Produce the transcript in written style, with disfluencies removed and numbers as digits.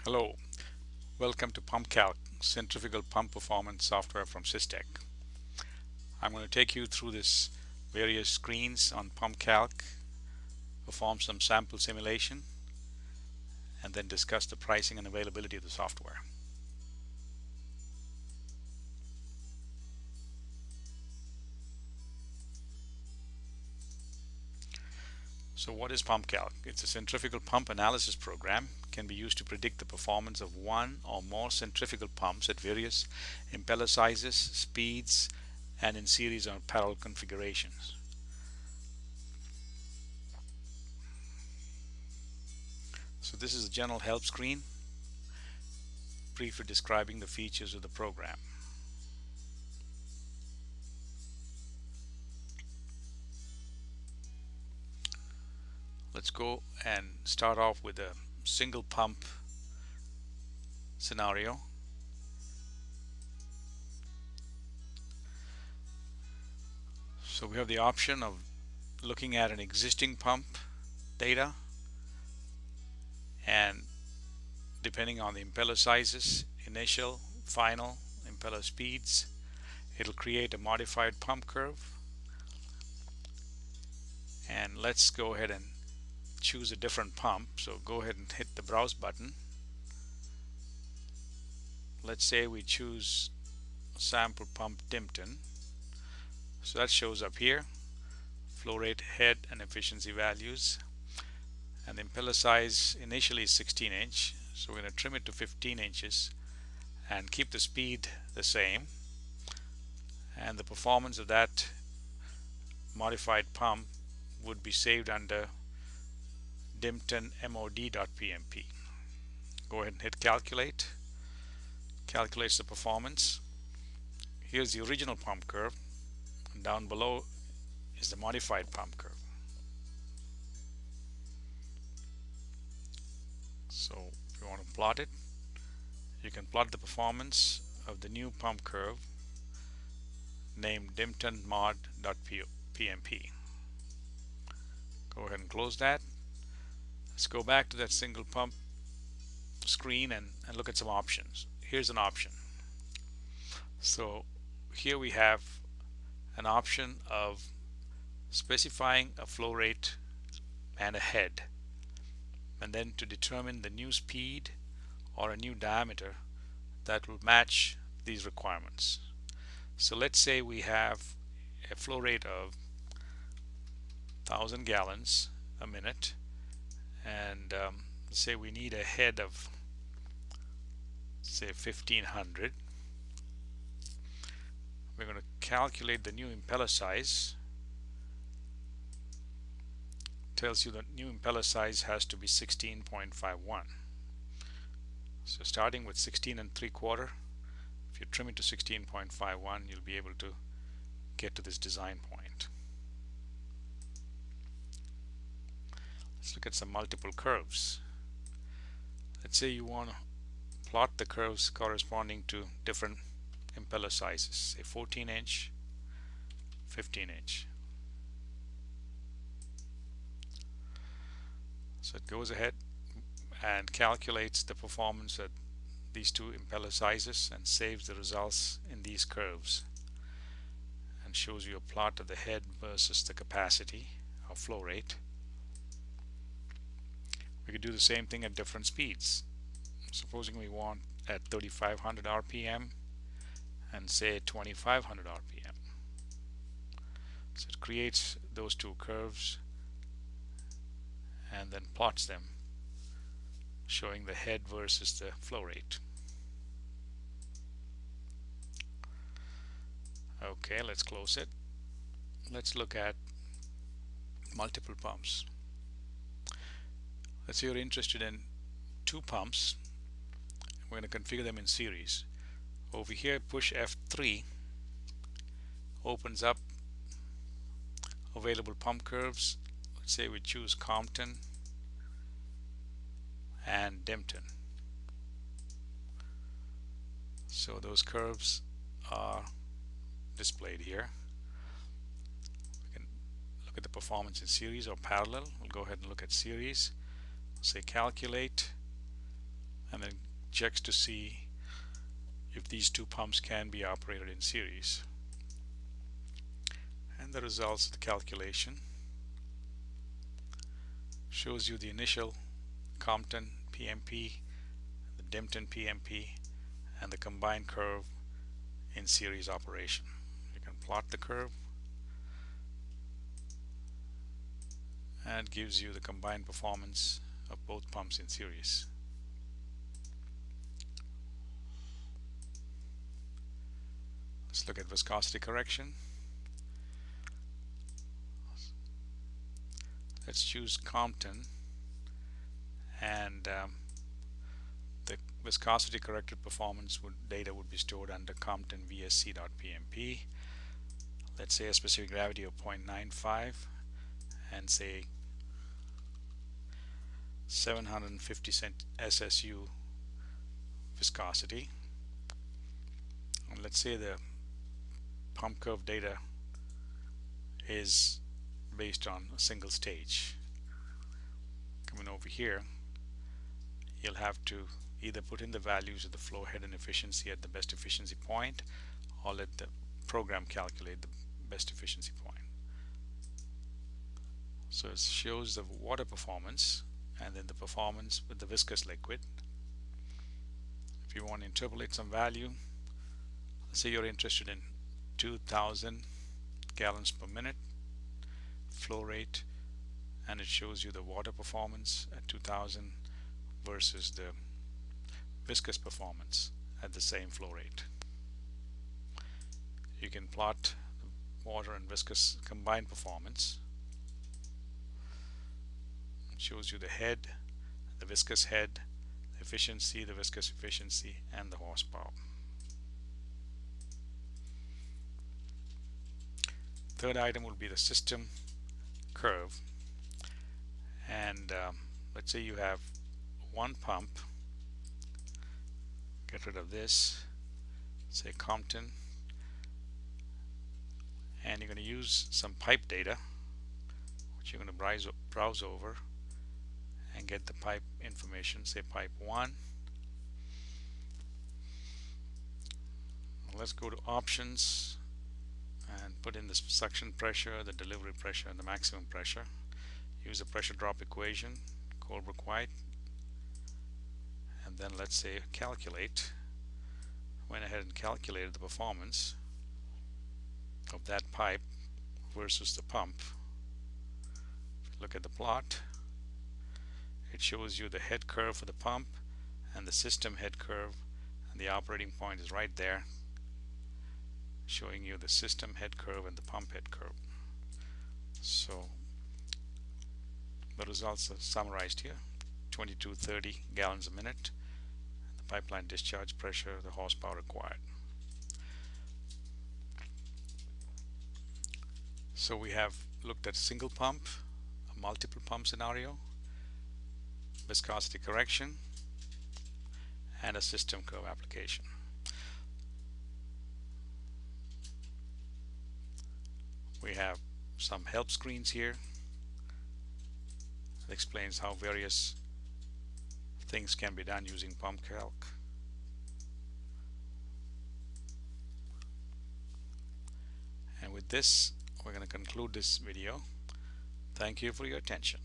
Hello, welcome to PumpCalc, centrifugal pump performance software from SYSTEK. I'm going to take you through this various screens on PumpCalc, perform some sample simulation, and then discuss the pricing and availability of the software. So what is PumpCalc? It's a centrifugal pump analysis program. It can be used to predict the performance of one or more centrifugal pumps at various impeller sizes, speeds, and in series or parallel configurations. So this is a general help screen, briefly describing the features of the program. Let's go and start off with a single pump scenario. So we have the option of looking at an existing pump data, and depending on the impeller sizes, initial, final, impeller speeds, it'll create a modified pump curve. And let's go ahead and choose a different pump. So go ahead and hit the browse button. Let's say we choose sample pump Dimpton. So that shows up here, flow rate, head, and efficiency values. And the impeller size initially is 16 inch, so we're going to trim it to 15 inches and keep the speed the same, and the performance of that modified pump would be saved under Dimpton mod.pmp. Go ahead and hit calculate. Calculates the performance. Here's the original pump curve, and down below is the modified pump curve. So if you want to plot it, you can plot the performance of the new pump curve named Dimpton mod.pmp. Go ahead and close that. Let's go back to that single pump screen and look at some options. Here's an option. So here we have an option of specifying a flow rate and a head, and then to determine the new speed or a new diameter that will match these requirements. So let's say we have a flow rate of 1,000 gallons a minute, and let's say we need a head of, say, 1,500. We're going to calculate the new impeller size. Tells you the new impeller size has to be 16.51. So starting with 16 3/4, if you trim it to 16.51, you'll be able to get to this design point. Let's look at some multiple curves. Let's say you want to plot the curves corresponding to different impeller sizes, say 14 inch, 15 inch. So it goes ahead and calculates the performance at these two impeller sizes and saves the results in these curves and shows you a plot of the head versus the capacity or flow rate. We could do the same thing at different speeds. Supposing we want at 3,500 RPM and say 2,500 RPM. So it creates those two curves and then plots them, showing the head versus the flow rate. Okay, let's close it. Let's look at multiple pumps. Let's say you're interested in two pumps. We're going to configure them in series. Over here, push F3 opens up available pump curves. Let's say we choose Compton and Dimpton. So those curves are displayed here. We can look at the performance in series or parallel. We'll go ahead and look at series. Say calculate, and then checks to see if these two pumps can be operated in series. And the results of the calculation shows you the initial Compton PMP, the Dimpton PMP, and the combined curve in series operation. You can plot the curve, and it gives you the combined performance of both pumps in series. Let's look at viscosity correction. Let's choose Compton, and the viscosity corrected performance data would be stored under Compton VSC.PMP. Let's say a specific gravity of 0.95 and say 750 SSU viscosity. And let's say the pump curve data is based on a single stage. Coming over here, you'll have to either put in the values of the flow head and efficiency at the best efficiency point, or let the program calculate the best efficiency point. So it shows the water performance and then the performance with the viscous liquid. If you want to interpolate some value, let's say you're interested in 2000 gallons per minute flow rate, and it shows you the water performance at 2000 versus the viscous performance at the same flow rate. You can plot the water and viscous combined performance. It shows you the head, the viscous head, the efficiency, the viscous efficiency, and the horsepower. Third item will be the system curve, and let's say you have one pump. Get rid of this, say Compton, and you're going to use some pipe data which you're going to browse over and get the pipe information. Say pipe 1. Let's go to options and put in the suction pressure, the delivery pressure, and the maximum pressure. Use the pressure drop equation, Colbrook-White, and then let's say calculate. Went ahead and calculated the performance of that pipe versus the pump. If you look at the plot, it shows you the head curve for the pump and the system head curve, and the operating point is right there, showing you the system head curve and the pump head curve. So the results are summarized here: 2230 gallons a minute, the pipeline discharge pressure, the horsepower required. So we have looked at single pump, a multiple pump scenario, viscosity correction, and a system curve application. We have some help screens here that explains how various things can be done using PumpCalc. And with this, we're going to conclude this video. Thank you for your attention.